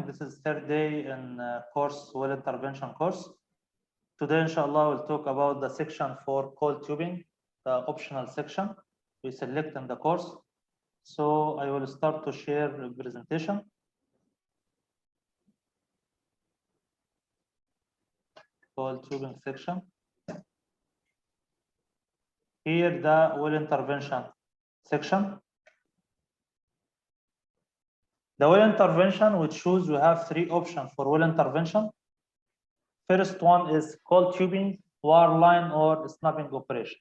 morning. This is third day in course well intervention course. Today, inshallah, we'll talk about the section for coiled tubing, the optional section we select in the course. So I will start to share the presentation. Coiled tubing section. Here the well intervention section. The well intervention, we choose, we have three options for well intervention. First one is coiled tubing, wire line, or snapping operation.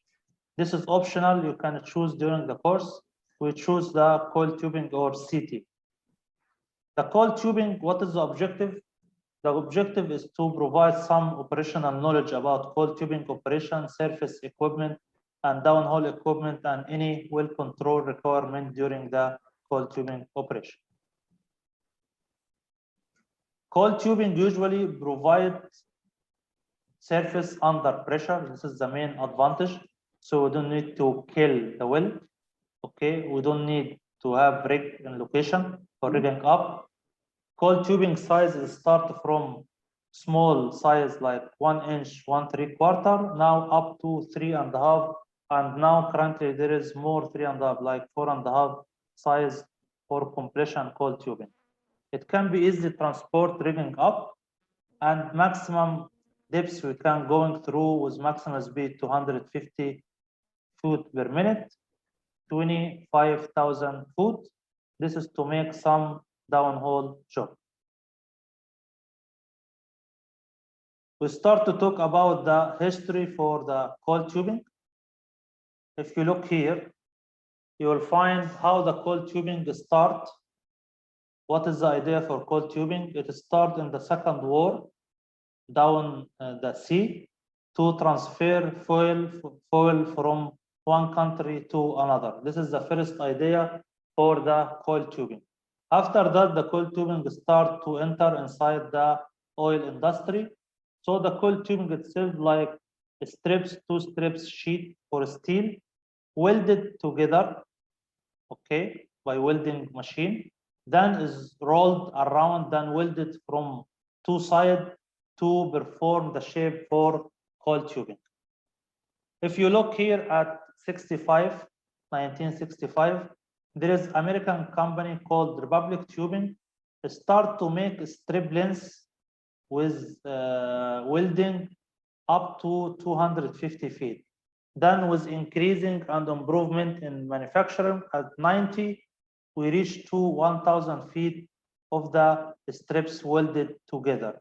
This is optional, you can choose during the course. We choose the coiled tubing or CT. The coiled tubing, what is the objective? The objective is to provide some operational knowledge about coiled tubing operation, surface equipment, and downhole equipment, and any well control requirement during the coiled tubing operation. Coiled tubing usually provides surface under pressure. This is the main advantage. So we don't need to kill the well. Okay, we don't need to have rig in location for rigging up. Coiled tubing size is start from small size like 1 inch, 1 3/4, now up to 3.5, and now currently there is more 3.5, like 4.5 size for compression coiled tubing. It can be easily transport rigging up, and maximum depths we can going through with maximum speed 250 foot per minute, 25,000 foot. This is to make some downhole job. We start to talk about the history for the coiled tubing. If you look here, you will find how the coiled tubing start. What is the idea for coiled tubing? It started in the Second War down the sea to transfer fuel from one country to another. This is the first idea for the coiled tubing. After that, the coiled tubing start to enter inside the oil industry. So the coiled tubing itself like strips, 2 strips sheet for steel, welded together, okay, by welding machine, then is rolled around, then welded from 2 sides to perform the shape for coiled tubing. If you look here at 1965, there is American company called Republic Tubing, start to make strip lengths with welding up to 250 feet. Then with increasing and improvement in manufacturing, at 90, we reached to 1,000 feet of the strips welded together.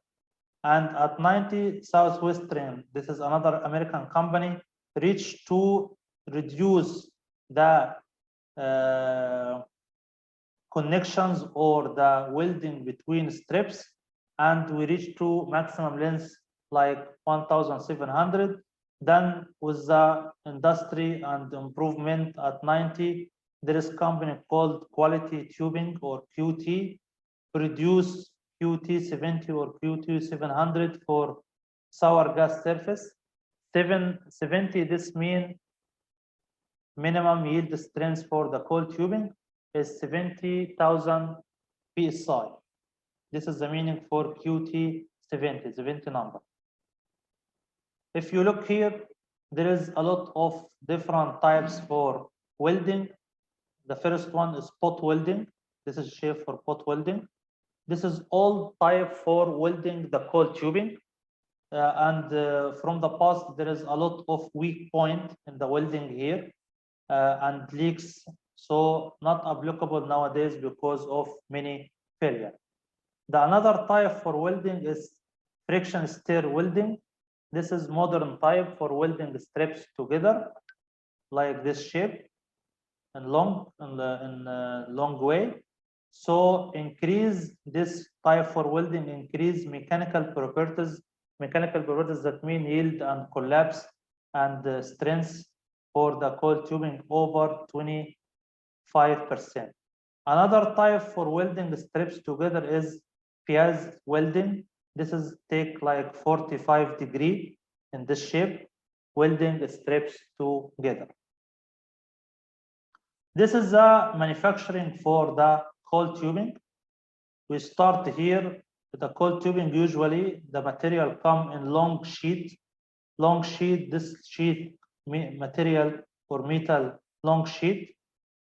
And at 90, Southwestern, this is another American company, reached to reduce the connections or the welding between strips, and we reached to maximum length like 1,700. Then with the industry and improvement at 90, there is a company called Quality Tubing or QT, produce QT70 or QT700 for sour gas surface. 770, this means minimum yield strength for the coiled tubing is 70,000 PSI. This is the meaning for QT70, 70 number. If you look here, there is a lot of different types for welding. The first one is pot welding. This is shape for pot welding. This is all type for welding the coiled tubing. From the past, there is a lot of weak point in the welding here and leaks. So not applicable nowadays because of many failure. The another type for welding is friction stir welding. This is modern type for welding strips together, like this shape, and long way. So increase this type for welding, increase mechanical properties. Mechanical properties that mean yield and collapse and strength for the coiled tubing over 25%. Another type for welding strips together is pièce welding. This is take like 45 degree in this shape, welding strips together. This is the manufacturing for the coiled tubing. we start here. The coiled tubing, usually the material come in long sheet. Long sheet, this sheet material or metal long sheet,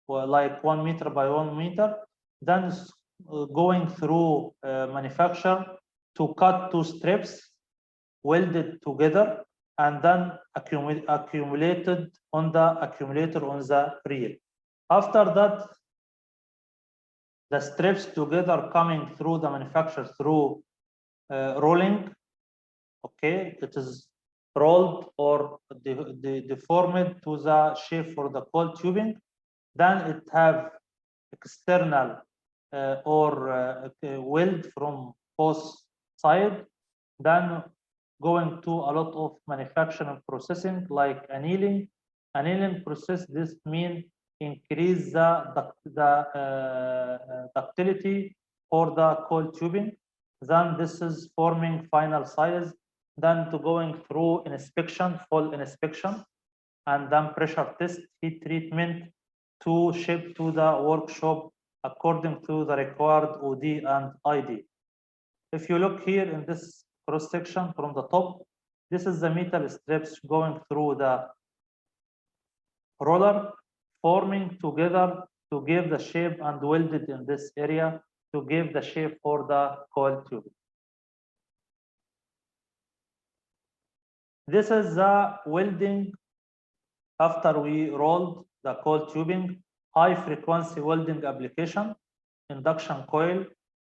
or like 1 meter by 1 meter, then going through manufacture to cut 2 strips, welded together, and then accumulated on the accumulator on the reel. After that, the strips together coming through the manufacturer through rolling. Okay, it is rolled or deformed to the shape for the coiled tubing. Then it have external weld from both sides. Then going to a lot of manufacturing processing like annealing. Annealing process, this means increase the ductility for the coiled tubing. Then this is forming final size. Then to going through inspection, full inspection, and then pressure test, heat treatment to ship to the workshop according to the required OD and ID. If you look here in this cross section from the top, this is the metal strips going through the roller, forming together to give the shape, and welded in this area to give the shape for the coiled tubing. This is the welding after we rolled the coiled tubing. High frequency welding application, induction coil,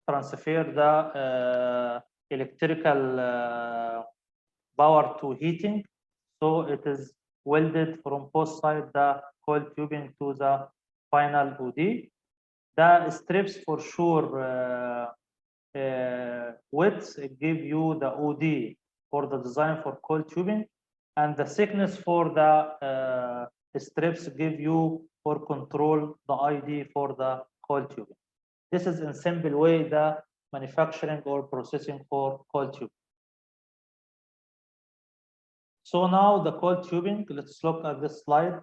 transfer the electrical power to heating. So it is welded from both sides the coiled tubing to the final OD. The strips for sure width give you the OD for the design for coiled tubing, and the thickness for the strips give you for control the ID for the coiled tubing. This is in simple way the manufacturing or processing for coiled tubing. So now the coiled tubing, let's look at this slide.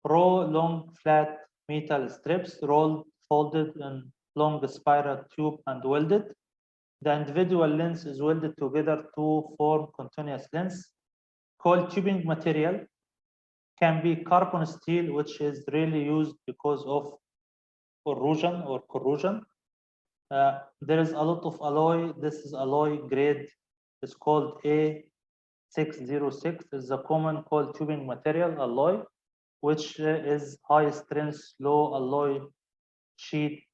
Raw, long, flat metal strips rolled, folded in long spiral tube and welded. The individual lens is welded together to form continuous lens. Coiled tubing material can be carbon steel, which is really used because of corrosion or corrosion. There is a lot of alloy. This is alloy grade. It's called A606. Is a common coiled tubing material alloy, which is high strength, low alloy sheet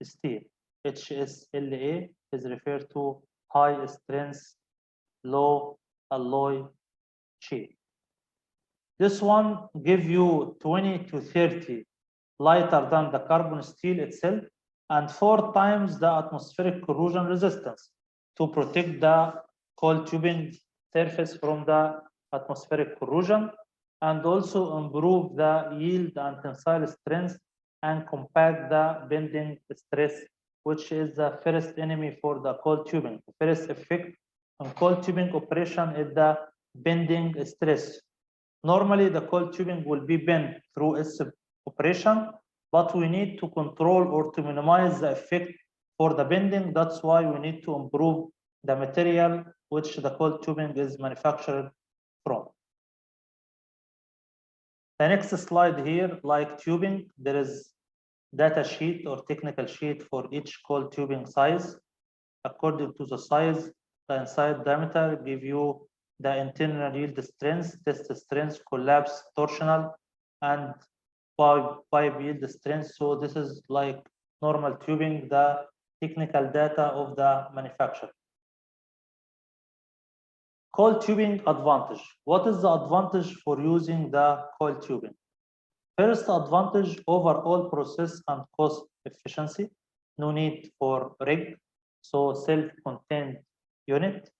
steel. HSLA is referred to high strength, low alloy sheet. This one gives you 20 to 30 lighter than the carbon steel itself, and 4 times the atmospheric corrosion resistance to protect the coiled tubing surface from the atmospheric corrosion, and also improve the yield and tensile strength and combat the bending stress, which is the first enemy for the coiled tubing. The first effect on coiled tubing operation is the bending stress. Normally, the coiled tubing will be bent through its operation, but we need to control or to minimize the effect for the bending. That's why we need to improve the material which the coiled tubing is manufactured from. The next slide here, like tubing, there is data sheet or technical sheet for each coiled tubing size. According to the size, the inside diameter give you the internal yield strength, test strength, collapse, torsional, and pipe yield strength. So this is like normal tubing, the technical data of the manufacturer. Coiled tubing advantage. What is the advantage for using the coiled tubing? First advantage, overall process and cost efficiency. No need for rig, so self-contained unit.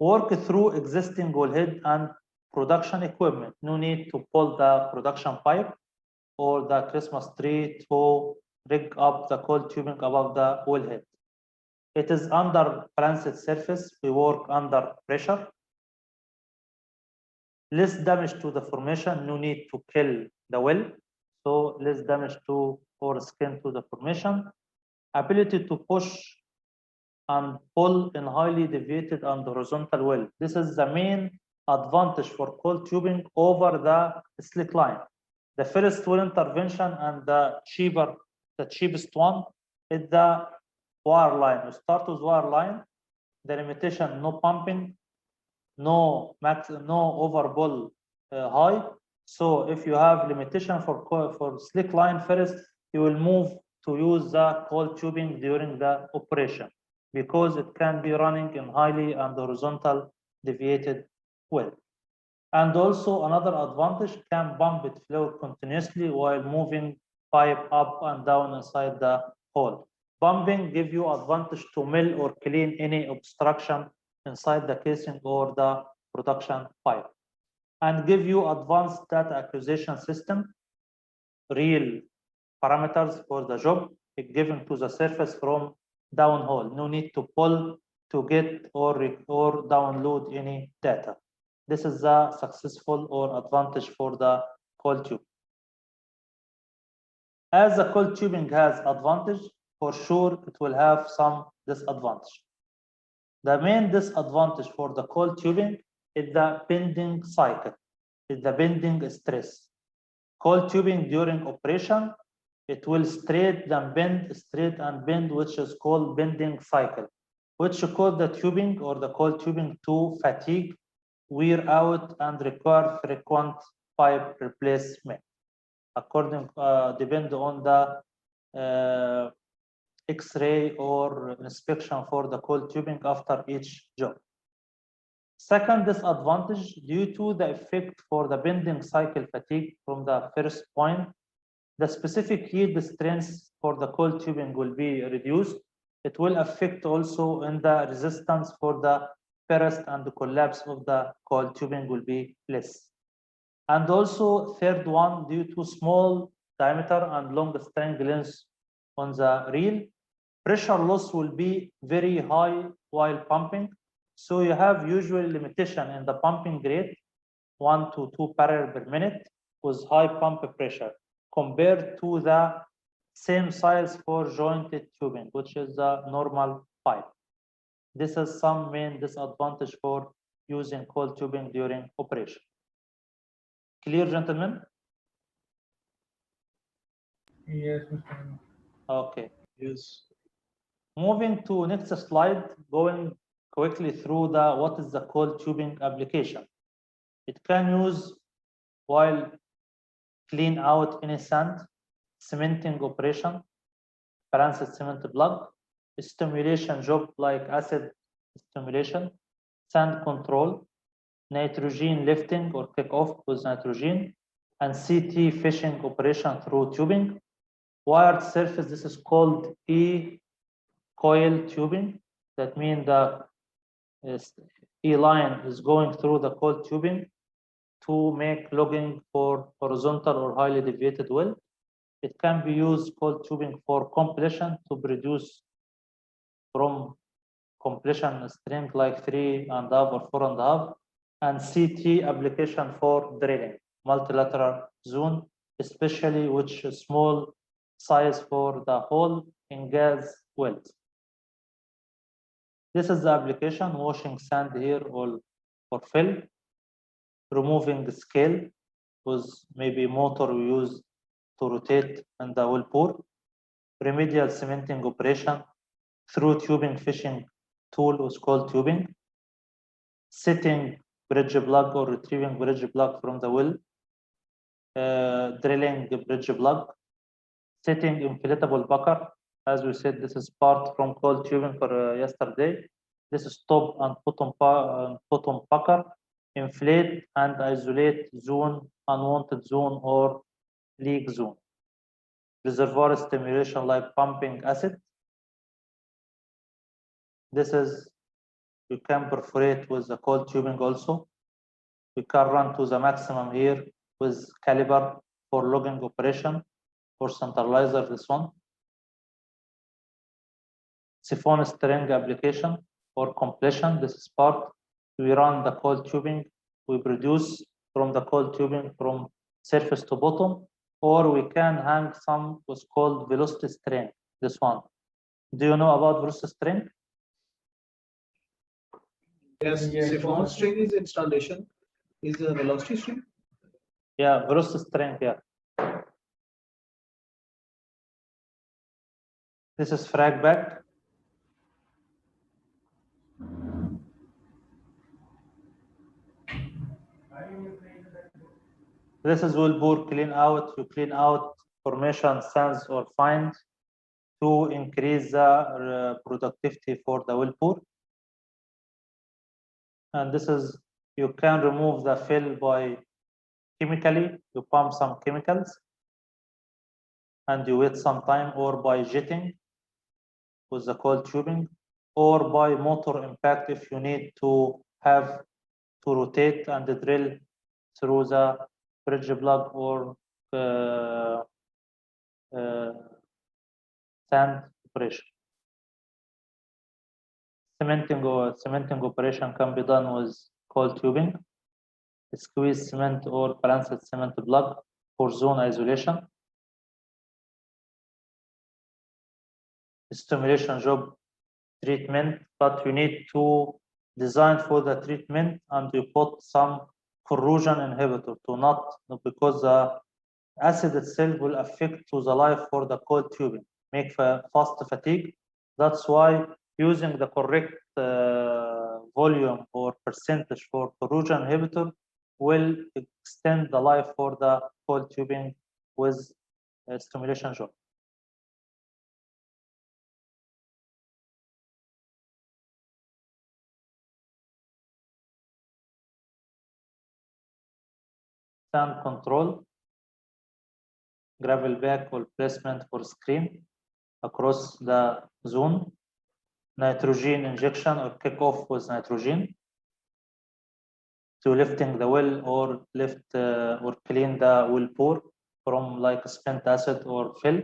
Work through existing wellhead and production equipment. No need to pull the production pipe or the Christmas tree to rig up the coiled tubing above the wellhead. It is under balanced surface. We work under pressure. Less damage to the formation. No need to kill the well. So less damage to or skin to the formation. ability to push and pull in highly deviated and horizontal well. This is the main advantage for coiled tubing over the slick line. The first well intervention and the cheapest one is the wire line. You start with wire line, the limitation, no pumping, no overpull high. So if you have limitation for slick line first, you will move to use the coiled tubing during the operation because it can be running in highly and horizontal deviated well. And also another advantage, can pump it fluid continuously while moving pipe up and down inside the hole. Pumping give you advantage to mill or clean any obstruction inside the casing or the production pipe, and give you advanced data acquisition system, real parameters for the job given to the surface from downhole. No need to pull to get or download any data. This is the successful or advantage for the coiled tube. As the coiled tubing has advantage, for sure it will have some disadvantage. The main disadvantage for the coiled tubing is the bending cycle, is the bending stress. Coiled tubing during operation, it will straight and bend, which is called bending cycle, which cause the tubing or the coiled tubing to fatigue, wear out, and require frequent pipe replacement. According, depend on the X-ray or inspection for the coiled tubing after each job. Second disadvantage, due to the effect for the bending cycle fatigue from the first point, the specific yield strength for the coiled tubing will be reduced. It will affect also in the resistance for the burst, and the collapse of the coiled tubing will be less. And also third one, due to small diameter and long string length on the reel, pressure loss will be very high while pumping. So you have usually limitation in the pumping rate, 1 to 2 barrel per minute with high pump pressure, compared to the same size for jointed tubing, which is the normal pipe. This is some main disadvantage for using coiled tubing during operation. Clear, gentlemen? Yes, Mr. Okay. Yes. Moving to next slide, going quickly through the what is the coiled tubing application. It can use while clean out any sand, cementing operation, balanced cement plug, stimulation job like acid stimulation, sand control, nitrogen lifting or kick off with nitrogen, and CT fishing operation through tubing. Wired surface, this is called coil tubing. That means the E line is going through the coiled tubing to make logging for horizontal or highly deviated well. It can be used coiled tubing for completion to produce from completion string like 3.5 or 4.5, and CT application for drilling, multilateral zone, especially which is small size for the hole in gas wells. This is the application, washing sand here or fill, removing the scale with maybe motor we use to rotate in the well bore, remedial cementing operation through tubing fishing tool was called tubing, setting bridge plug or retrieving bridge plug from the well, drilling the bridge plug, setting inflatable bucker. As we said, this is part from coiled tubing for yesterday. This is top and bottom bucker, inflate and isolate zone, unwanted zone or leak zone. Reservoir stimulation like pumping acid. This is, you can perforate with the coiled tubing also. We can run to the maximum here with caliper for logging operation, for centralizer, this one. Siphon string application for completion, this is part. We run the coiled tubing, we produce from the coiled tubing from surface to bottom, or we can hang some what's called velocity string, this one. Do you know about process string? Yes, Yes, siphon yes. string is installation, is a velocity string. Yeah, process string, yeah. This is frag back. This is well bore clean out. You clean out formation, sands, or find to increase the productivity for the well bore. And this is, you can remove the fill by chemically, you pump some chemicals and you wait some time, or by jetting with the coiled tubing, or by motor impact if you need to have to rotate and drill through the bridge plug or sand operation. Cementing operation can be done with coiled tubing, squeeze cement or balanced cement plug for zone isolation. Stimulation job treatment, but you need to design for the treatment and you put some corrosion inhibitor to not, because the acid itself will affect to the life for the coiled tubing, make fast fatigue. That's why using the correct volume or percentage for corrosion inhibitor will extend the life for the coiled tubing with stimulation job. Sand control, gravel back or placement for screen across the zone, nitrogen injection or kick off with nitrogen to lifting the well or lift or clean the well bore from like spent acid or fill.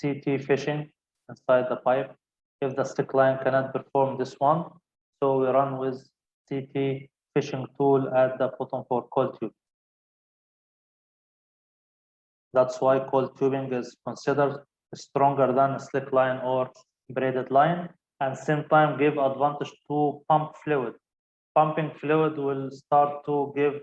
CT fishing inside the pipe. If the stick line cannot perform this one, so we run with CT fishing tool at the bottom for coiled tube. That's why coiled tubing is considered stronger than slick line or braided line, and same time give advantage to pump fluid. Pumping fluid will start to give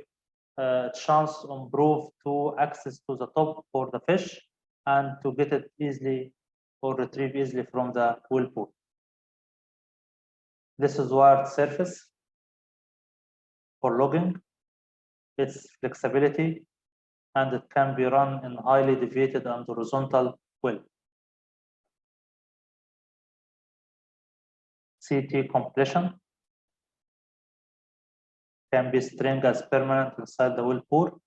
chance improve to access to the top for the fish and to get it easily or retrieve easily from the whirlpool. This is wired surface for logging, its flexibility, and it can be run in highly deviated and horizontal well. CT completion can be string as permanent inside the well bore,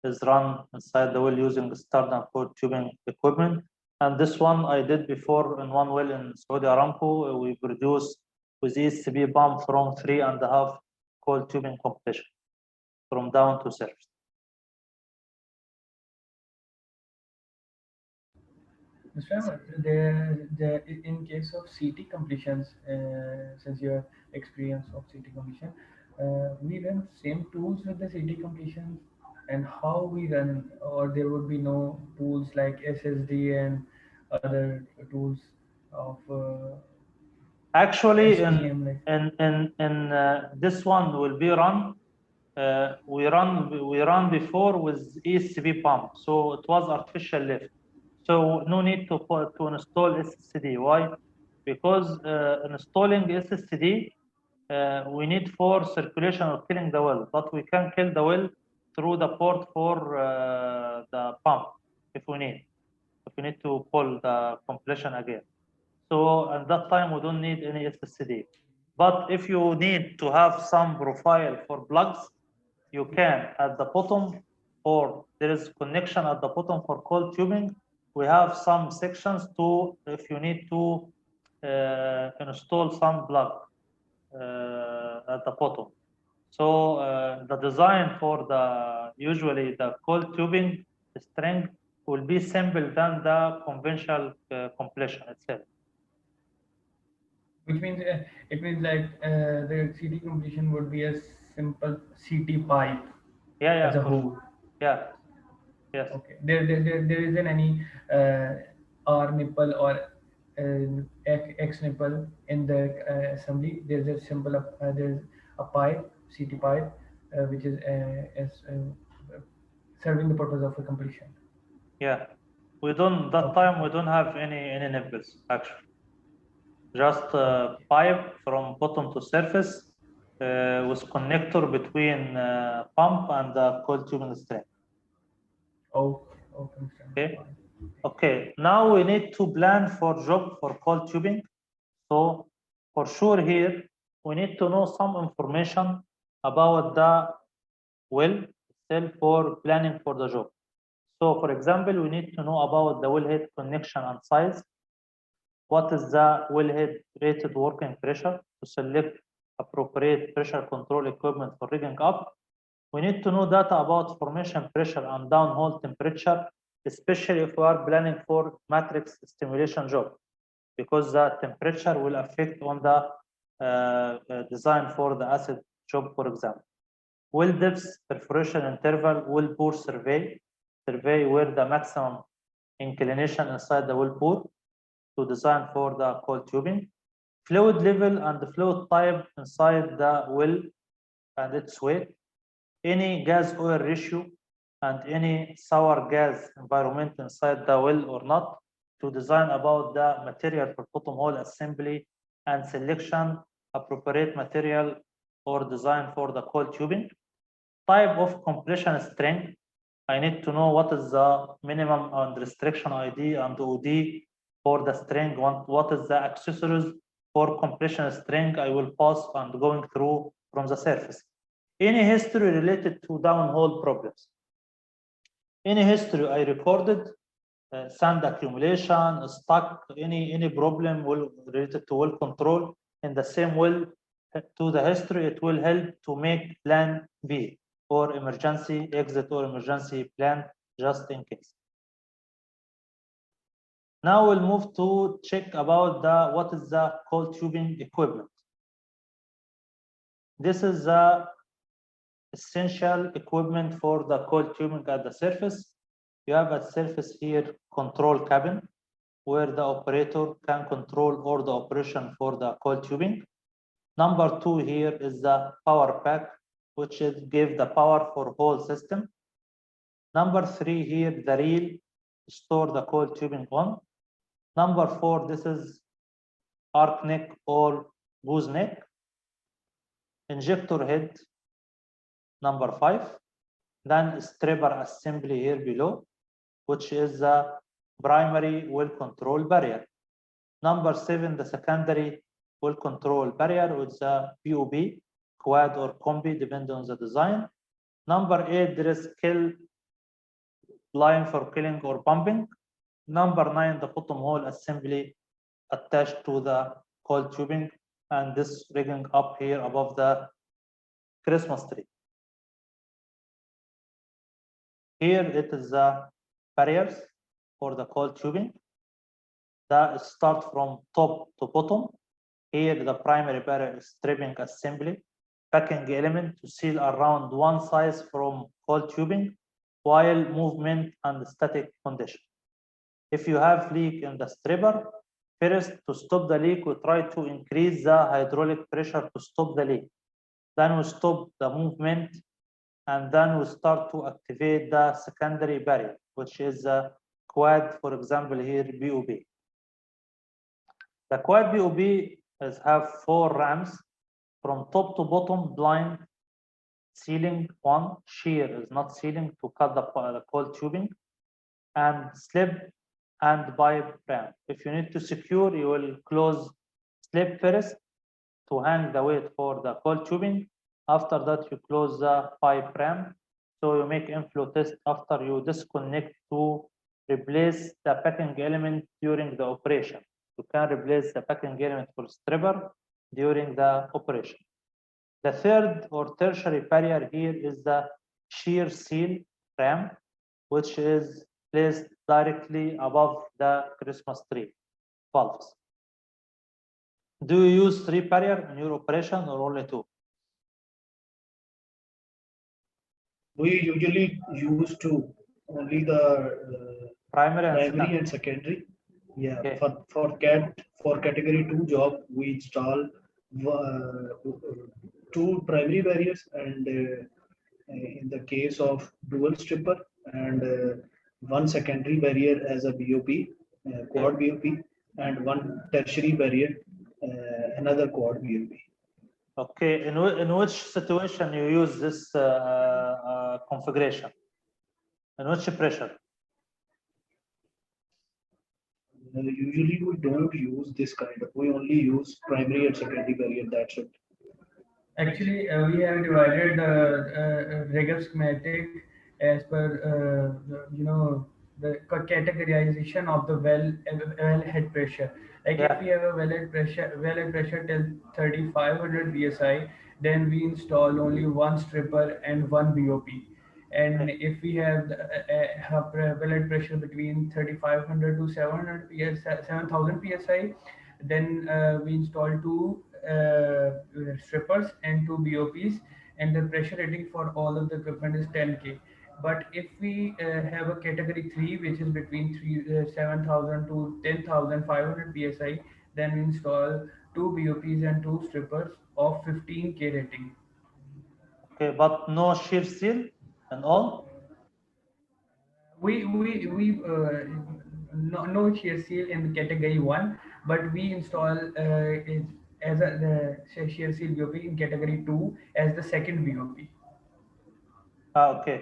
is run inside the well using standard coiled tubing equipment. And this one I did before in one well in Saudi Aramco. We produced with ESCP pump from 3.5 coiled tubing completion from down to surface. Mr. Ahmed, in case of CT completions, since your experience of CT completion, we run same tools with the CT completions, and how we run, or there would be no tools like SSD and other tools of Actually, SPM, like in this one will be run. We run before with ESCP pump, so it was artificial lift. So no need to install SSD. Why? Because installing SSD we need for circulation or killing the well, but we can kill the well through the port for the pump if we need to pull the completion again. So at that time we don't need any SSD. But if you need to have some profile for plugs, you can at the bottom, or there is connection at the bottom for coiled tubing. We have some sections to, if you need to install some plug at the bottom. So the design for the usually the coiled tubing string will be simple than the conventional completion itself. which means it means like the CT completion would be a simple CT pipe Yeah, as a for whole. sure. Yeah. Yes. Okay. There isn't any R nipple or X nipple in the assembly. There's a simple there's a pipe, CT pipe, which is serving the purpose of a completion. Yeah. We don't that Okay. time we don't have any nipples actually. Just a pipe from bottom to surface with connector between pump and the coiled tubing string. Okay. Okay. Okay. Fine. Okay. Now we need to plan for job for coiled tubing. So for sure here we need to know some information about the well itself for planning for the job. So for example, we need to know about the wellhead connection and size. What is the wellhead rated working pressure to select appropriate pressure control equipment for rigging up. We need to know data about formation pressure and downhole temperature, especially if we are planning for matrix stimulation job, because the temperature will affect on the design for the acid job, for example. Well depth, perforation interval, well bore survey where the maximum inclination inside the well bore to design for the coiled tubing. Fluid level and the fluid type inside the well and its weight. Any gas oil ratio and any sour gas environment inside the well or not, to design about the material for bottom hole assembly and selection appropriate material or design for the coiled tubing. Type of compression strength. I need to know what is the minimum and restriction ID and OD for the string. What is the accessories for compression string I will pass and going through from the surface. Any history related to downhole problems. Any history I recorded, sand accumulation, stuck, any problem will related to well control in the same well to the history, it will help to make plan B or emergency exit or emergency plan just in case. Now we'll move to check about the what is the coiled tubing equipment. This is the essential equipment for the coiled tubing at the surface. You have at surface here control cabin where the operator can control all the operation for the coiled tubing. Number 2 here is the power pack, which is give the power for whole system. Number 3 here, the reel, store the coiled tubing on. Number 4, this is arc neck or gooseneck. Injector head, number 5. Then stripper assembly here below, which is the primary well control barrier. Number 7, the secondary well control barrier with the POB, quad or combi, depending on the design. Number 8, there is kill line for killing or pumping. Number 9, the bottom hole assembly attached to the coiled tubing, and this rigging up here above the Christmas tree. Here it is the barriers for the coiled tubing that start from top to bottom. Here the primary barrier is stripping assembly, packing element to seal around one size from coiled tubing while movement and static condition. If you have leak in the stripper, first to stop the leak, we try to increase the hydraulic pressure to stop the leak. Then we stop the movement, and then we start to activate the secondary barrier, which is a quad, for example, here BOB. The quad BOB have 4 rams from top to bottom, blind, sealing one, shear is not sealing to cut the coiled tubing, and slip and pipe ram. If you need to secure, you will close slip first to hang the weight for the coiled tubing. After that, you close the pipe ram. So you make inflow test after you disconnect to replace the packing element during the operation. You can replace the packing element for stripper during the operation. The third or tertiary barrier here is the shear seal ram, which is placed directly above the Christmas tree valves. Do you use 3 barrier in your operation or only 2? We usually use 2. Only the primary and primary secondary. and secondary. Yeah, Okay. for category 2 job, we install two primary barriers, and in the case of dual stripper, and one secondary barrier as a BOP, quad BOP, and one tertiary barrier, another quad BOP. Okay, in which situation you use this configuration? In which pressure? Usually we don't use this kind of, we only use primary and secondary barrier, that's it. Actually, we have divided the rigor schematic as per the categorization of the wellhead pressure. Like if Yeah. we have a wellhead pressure till 3500 psi, then we install only one stripper and one BOP. And if we have wellhead pressure between 3500 to 700 psi, 7000 psi, then we install two strippers and two BOPs, and the pressure rating for all of the equipment is 10K. But if we have a category 3, which is between 7,000 to 10,500 psi, then we install two BOPs and two strippers of 15K rating. Okay, but no shear seal and all. No shear seal in category 1, but we install is as a shear seal BOP in category 2 as the second BOP. Okay.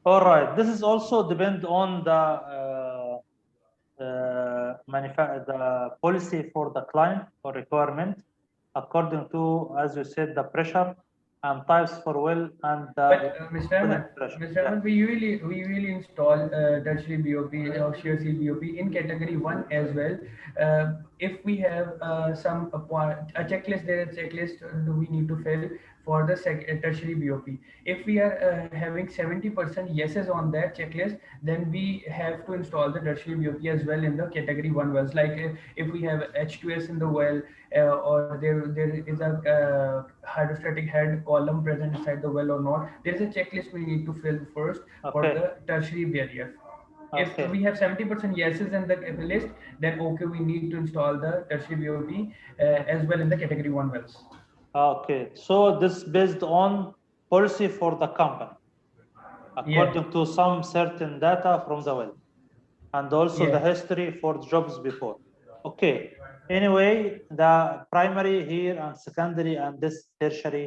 All right. This is also depend on the the policy for the client or requirement, according to, as you said, the pressure and types for well and the But Mr. Ahmed, pressure. Mr. Yeah. Ahmed, we usually install tertiary BOP or shear seal BOP in category 1 as well. If we have a checklist, there is a checklist we need to fill for the tertiary BOP. If we are having 70% yeses on that checklist, then we have to install the tertiary BOP as well in the category 1 wells. Like if we have H2S in the well, or there is a hydrostatic head column present inside the well or not, there is a checklist we need to fill first for Okay. the tertiary barrier. If Okay. we have 70% yeses in the list, then okay, we need to install the tertiary BOP as well in the category 1 wells. Okay. So this is based on policy for the company, according to some certain data from the well, and also the Yeah. history for jobs before. Okay. Anyway, the primary here and secondary and this tertiary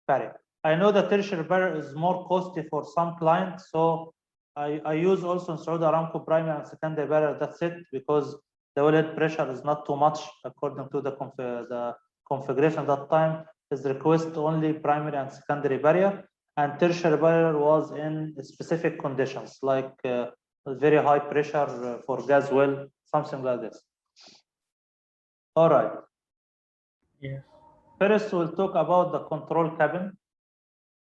barrier. I know the tertiary barrier is more costly for some clients, so I use also in Saudi Aramco primary and secondary barrier. That's it, because the wellhead pressure is not too much according to the configuration that time. Is request only primary and secondary barrier, and tertiary barrier was in specific conditions like very high pressure for gas well, something like this. All right. Yes. First, we'll talk about the control cabin.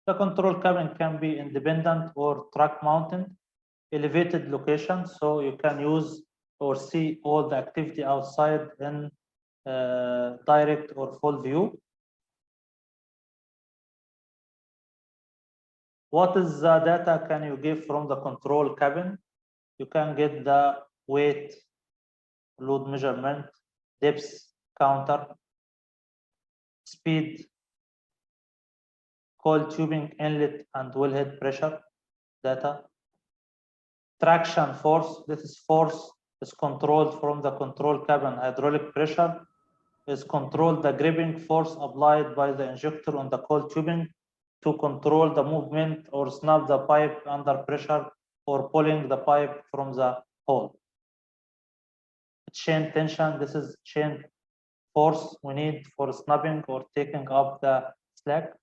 The control cabin can be independent or truck mounted, elevated location, so you can use or see all the activity outside in direct or full view. What is the data can you give from the control cabin? You can get the weight, load measurement, depth counter, speed, coiled tubing inlet and wellhead pressure data. Traction force, this is force is controlled from the control cabin. Hydraulic pressure is controlled the gripping force applied by the injector on the coiled tubing to control the movement or snap the pipe under pressure or pulling the pipe from the hole. Chain tension, this is chain force we need for snapping or taking up the slack.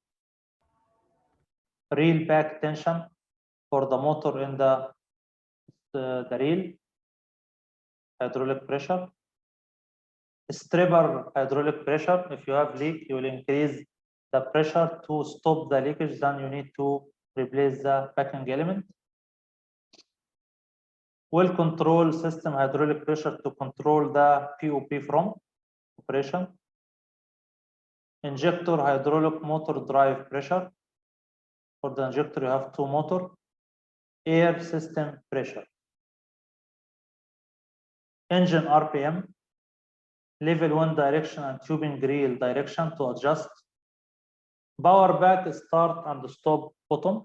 Reel back tension for the motor in the reel. Hydraulic pressure. Stripper hydraulic pressure. If you have leak, you will increase the pressure to stop the leakage. Then you need to replace the backing element. Well control system hydraulic pressure to control the POP from operation. Injector hydraulic motor drive pressure. For the injector, you have two motor. air system pressure, engine RPM, level 1 direction and tubing reel direction to adjust, power back start and stop button.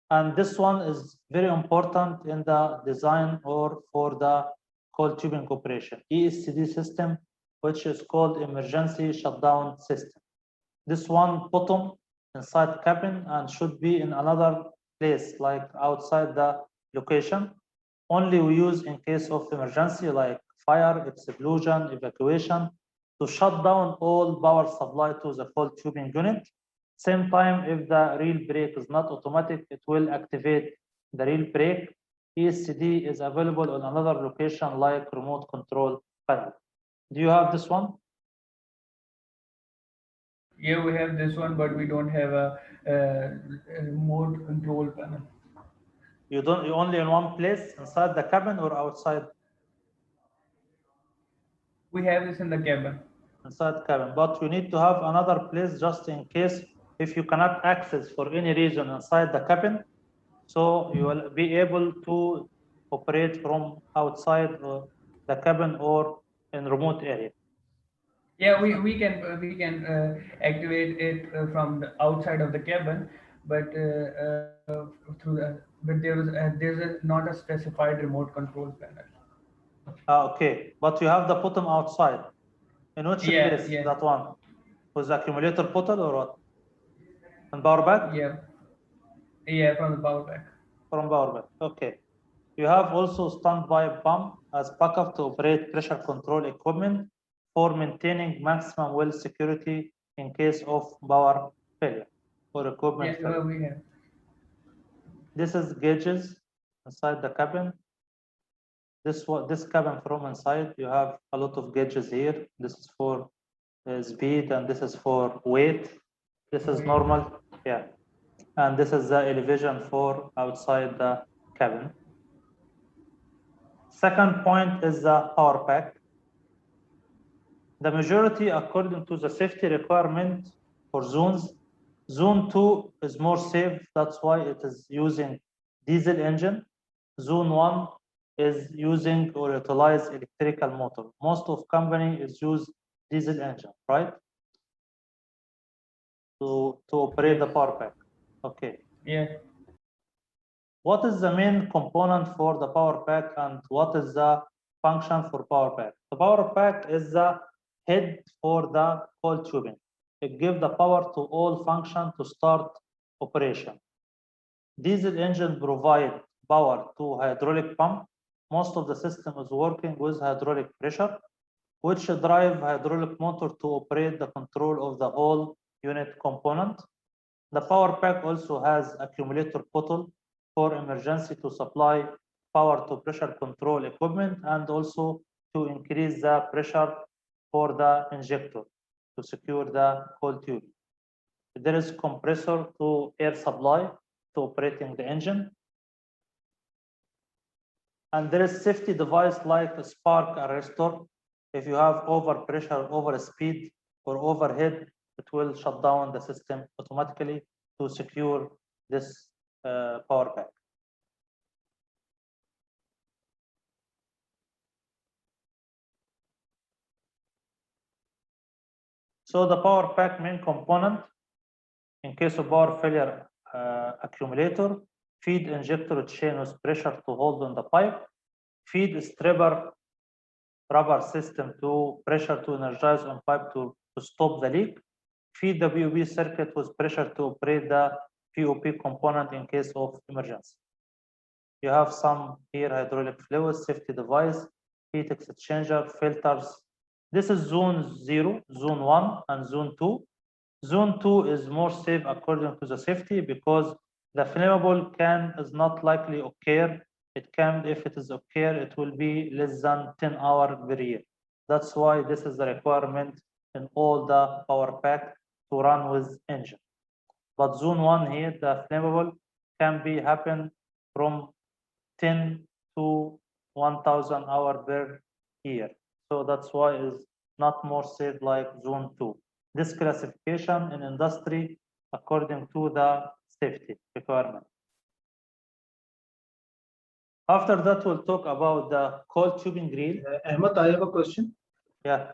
And this one is very important in the design or for the coiled tubing operation. ESCD system, which is called emergency shutdown system. This one bottom inside cabin and should be in another place like outside the location. Only we use in case of emergency like fire, explosion, evacuation to shut down all power supply to the coiled tubing unit. Same time, if the reel brake is not automatic, it will activate the reel brake. ESCD is available on another location like remote control panel. Do you have this one? Yeah, we have this one, but we don't have a remote control panel. You only in one place inside the cabin or outside? We have this in the cabin. Inside cabin, but you need to have another place just in case if you cannot access for any reason inside the cabin, so you will be able to operate from outside the cabin or in remote area. Yeah, we can activate it from the outside of the cabin, but through the but there's not a specified remote control panel. Okay, but you have the bottom outside. In which place? Yeah. That one with the accumulator bottle or what? And power back? Yeah, from the power back. From power back. Okay. You have also standby pump as backup to operate pressure control equipment for maintaining maximum well security in case of power failure or equipment failure. We have. This is gauges inside the cabin. This cabin from inside, you have a lot of gauges here. This is for speed and this is for weight. This is normal, yeah. And this is the elevation for outside the cabin. Second point is the power pack. The majority, according to the safety requirement for zones, zone 2 is more safe. That's why it is using diesel engine. Zone 1 is using or utilize electrical motor. Most of company is use diesel engine, right? To operate the power pack. Okay. Yeah. What is the main component for the power pack and what is the function for power pack? The power pack is the head for the coiled tubing. It gives the power to all function to start operation. Diesel engine provide power to hydraulic pump. Most of the system is working with hydraulic pressure, which drive hydraulic motor to operate the control of the whole unit component. The power pack also has accumulator bottle for emergency to supply power to pressure control equipment and also to increase the pressure for the injector to secure the coiled tube. There is compressor to air supply to operating the engine. And there is safety device like a spark arrestor. If you have over pressure, over speed, or overhead, it will shut down the system automatically to secure this power pack. So the power pack main component, in case of power failure, accumulator, feed injector chain with pressure to hold on the pipe, feed stripper rubber system to pressure to energize on pipe to stop the leak, feed the POP circuit with pressure to operate the POP component in case of emergency. You have some here hydraulic fluid, safety device, heat exchanger, filters. This is zone 0, zone 1, and zone 2. Zone 2 is more safe according to the safety because the flammable can is not likely occur. It can, if it is occur, it will be less than 10 hours per year. That's why this is the requirement in all the power pack to run with engine. But zone 1 here, the flammable can be happen from 10 to 1000 hours per year. So that's why it's not more safe like zone 2. This classification in industry according to the safety requirement. After that, we'll talk about the coiled tubing grill. Ahmed, I have a question. Yeah.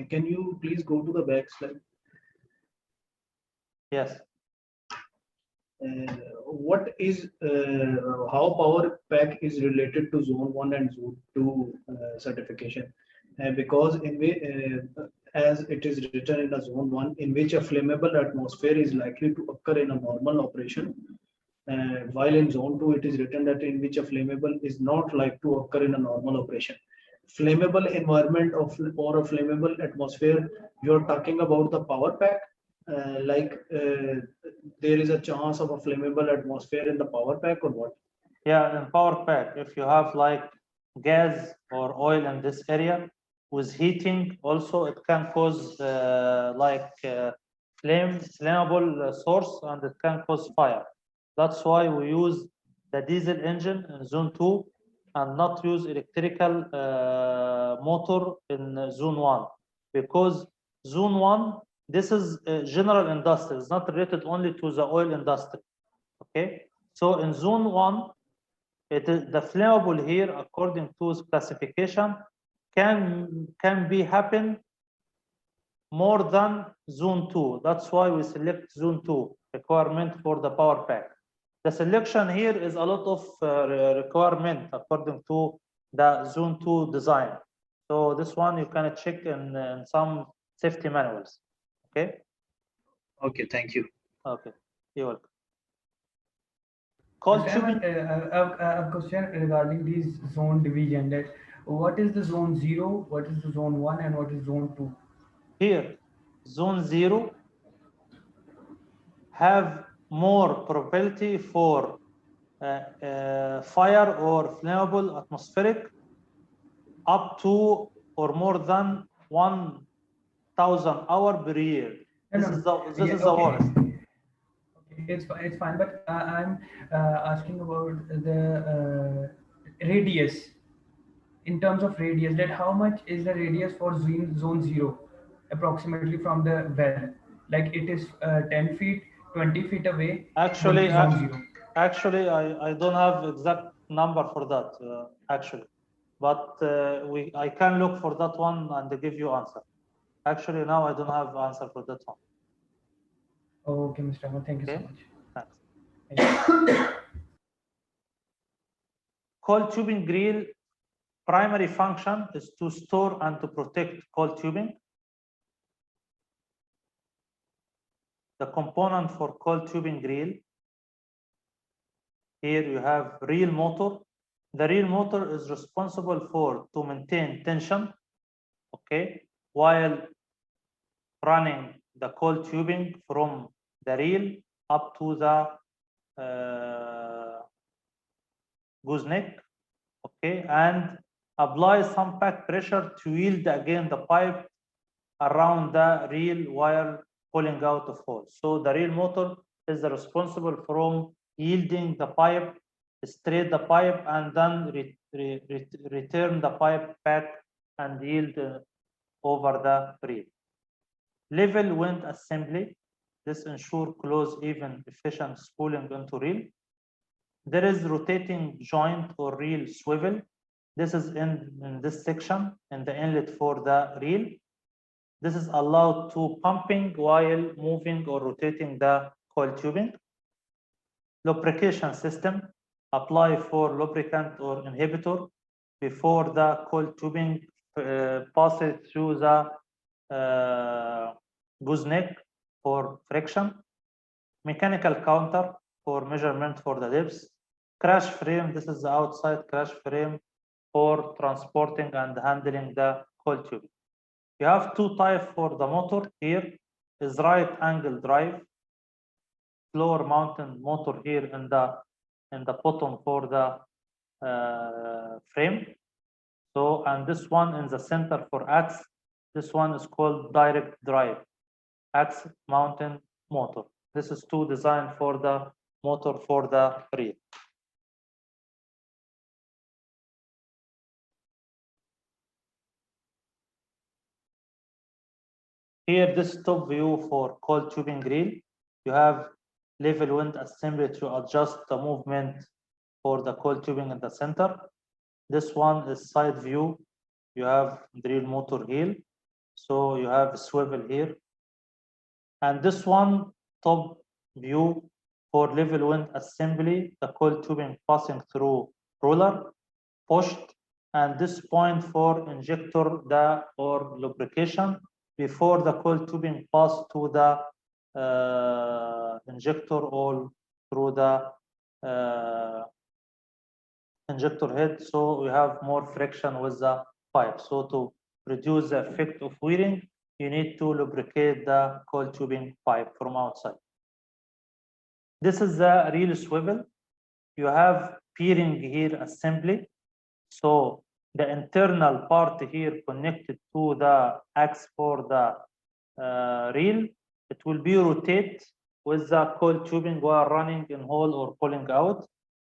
Can you please go to the back slide? Yes. What is how power pack is related to zone 1 and zone 2 certification? Because as it is written in a zone 1, in which a flammable atmosphere is likely to occur in a normal operation, while in zone 2 it is written that in which a flammable is not like to occur in a normal operation. Flammable environment of or a flammable atmosphere, you're talking about the power pack, there is a chance of a flammable atmosphere in the power pack or what? Yeah, in power pack, if you have like gas or oil in this area with heating, also it can cause flammable source, and it can cause fire. That's why we use the diesel engine in zone 2 and not use electrical motor in zone 1, because zone 1, this is general industry, it's not related only to the oil industry. Okay, so in zone 1, it is the flammable here, according to its classification, can be happen more than zone 2. That's why we select zone 2 requirement for the power pack. The selection here is a lot of requirement according to the zone 2 design. So this one you can check in some safety manuals. Okay. Okay, thank you. Okay, you're welcome. Mr. Ahmed, I have a question regarding this zone division. That what is the zone 0, what is the zone 1, and what is zone 2? Here, zone 0 have more probability for fire or flammable atmospheric up to or more than 1,000 hours per year. This is the worst. Okay, it's fine, but I'm asking about the radius. In terms of radius, that how much is the radius for zone 0 approximately from the well? Like it is 10 feet, 20 feet away from Actually, zone 0. actually, I don't have exact number for that actually, but I can look for that one and give you answer. Actually, now I don't have answer for that one. Okay, Mr. Ahmed, thank you so Okay, much. thanks. Thank you. Coiled tubing grill primary function is to store and to protect coiled tubing. The component for coiled tubing grill, here you have reel motor. The reel motor is responsible for to maintain tension, okay, while running the coiled tubing from the reel up to the gooseneck, okay, and apply some back pressure to yield again the pipe around the reel while pulling out of hole. So the reel motor is responsible from yielding the pipe, straight the pipe, and then return the pipe back and yield over the reel. Level wind assembly. This ensure close, even, efficient spooling into reel. There is rotating joint or reel swivel. This is in this section in the inlet for the reel. This is allowed to pumping while moving or rotating the coil tubing. Lubrication system, apply for lubricant or inhibitor before the coil tubing passes through the gooseneck for friction. Mechanical counter for measurement for the depths. Crash frame, this is the outside crash frame for transporting and handling the coil tubing. You have two types for the motor. Here is right angle drive, floor mounted motor here in the bottom for the frame. So, and this one in the center for axe. This one is called direct drive, axe mounted motor. This is two designed for the motor for the reel. Here, this top view for coiled tubing reel. You have level wind assembly to adjust the movement for the coil tubing in the center. This one is side view. You have drill motor heel. So you have swivel here. And this one, top view for level wind assembly, the coil tubing passing through roller, pushed, and this point for injector or lubrication before the coil tubing pass to the injector or through the injector head. So we have more friction with the pipe. So to reduce the effect of wearing, you need to lubricate the coil tubing pipe from outside. This is the real swivel. You have bearing here assembly. So the internal part here connected to the axe for the reel, it will be rotate with the coil tubing while running in hole or pulling out.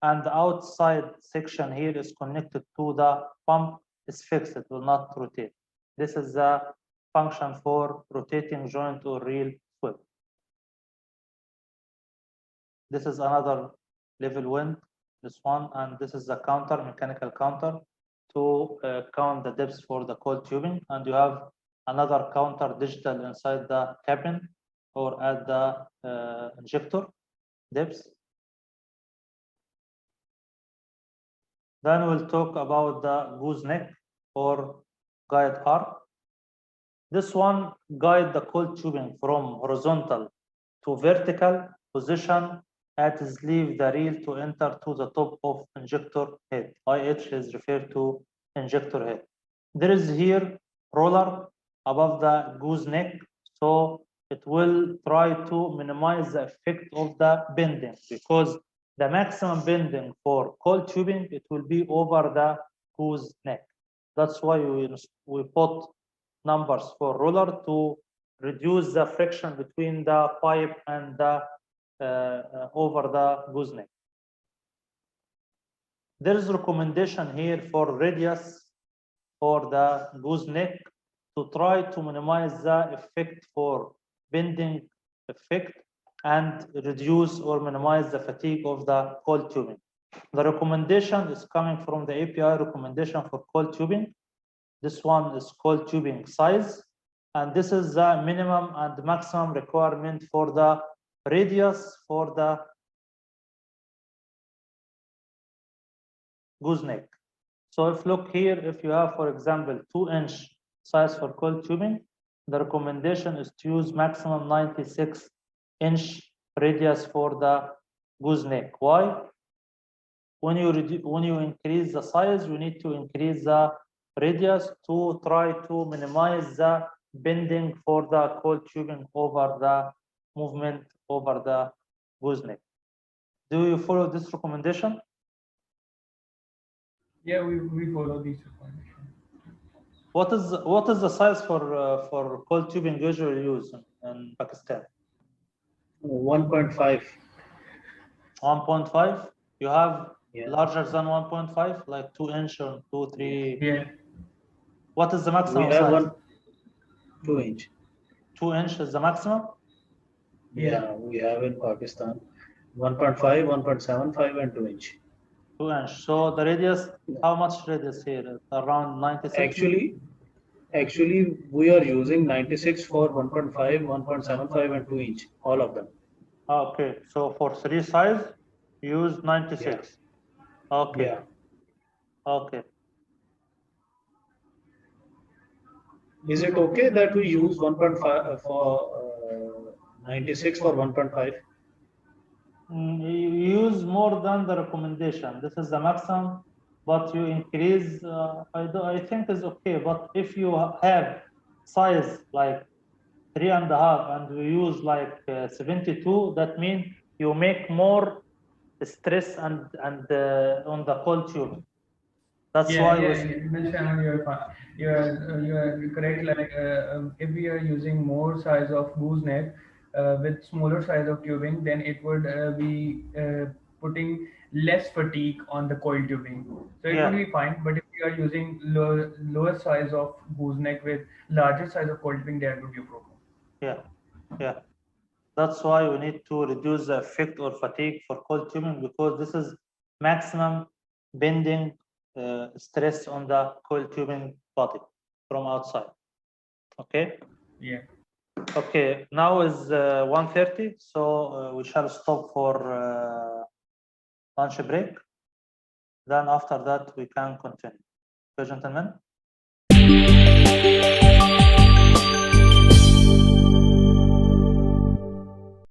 And the outside section here is connected to the pump, is fixed, it will not rotate. This is the function for rotating joint or reel swivel. This is another level wind, this one, and this is the counter, mechanical counter to count the depths for the coil tubing. And you have another counter digital inside the cabin or at the injector depths. Then we'll talk about the gooseneck or guide arc. This one guide the coil tubing from horizontal to vertical position at sleeve the reel to enter to the top of injector head. IH is referred to injector head. There is here roller above the gooseneck, so it will try to minimize the effect of the bending, because the maximum bending for coil tubing, it will be over the gooseneck. That's why we put numbers for roller to reduce the friction between the pipe and the over the gooseneck. There is recommendation here for radius for the gooseneck to try to minimize the effect for bending effect and reduce or minimize the fatigue of the coil tubing. The recommendation is coming from the API recommendation for coil tubing. This one is coil tubing size, and this is the minimum and maximum requirement for the radius for the gooseneck. So if look here, if you have, for example, 2-inch size for coil tubing, the recommendation is to use maximum 96-inch radius for the gooseneck. Why? When you increase the size, you need to increase the radius to try to minimize the bending for the coil tubing over the movement over the gooseneck. Do you follow this recommendation? Yeah, we follow these recommendations. What is the size for coil tubing usually used in Pakistan? 1.5. 1.5. You have Yeah. larger than 1.5, like 2-inch or 2, 3. Yeah. What is the We maximum have size? 2-inch. 2-inch is the maximum. Yeah, we have in Pakistan 1.5, 1.75, and 2-inch. 2-inch. So the radius, how much radius here? Around 96. Actually, we are using 96 for 1.5, 1.75, and 2-inch, all of them. Okay, so for 3 size, use 96. Okay. Yeah. Okay. Is it okay that we use 1.5 for 96 for 1.5? You use more than the recommendation. This is the maximum, but you increase. I think is okay. But if you have size like 3.5 and you use like 72, that means you make more stress and on the coil tube. That's Yeah, why you're fine. You're correct. Like if we are using more size of gooseneck with smaller size of tubing, then it would be putting less fatigue on the coil tubing. So it would be fine. But if you are using lower size of gooseneck with larger size of coil tubing, there would be a problem. Yeah. That's why we need to reduce the effect or fatigue for coil tubing, because this is maximum bending stress on the coil tubing body from outside. Okay. Yeah. Okay. Now is 1:30, so we shall stop for lunch break. Then after that we can continue. Okay, gentlemen.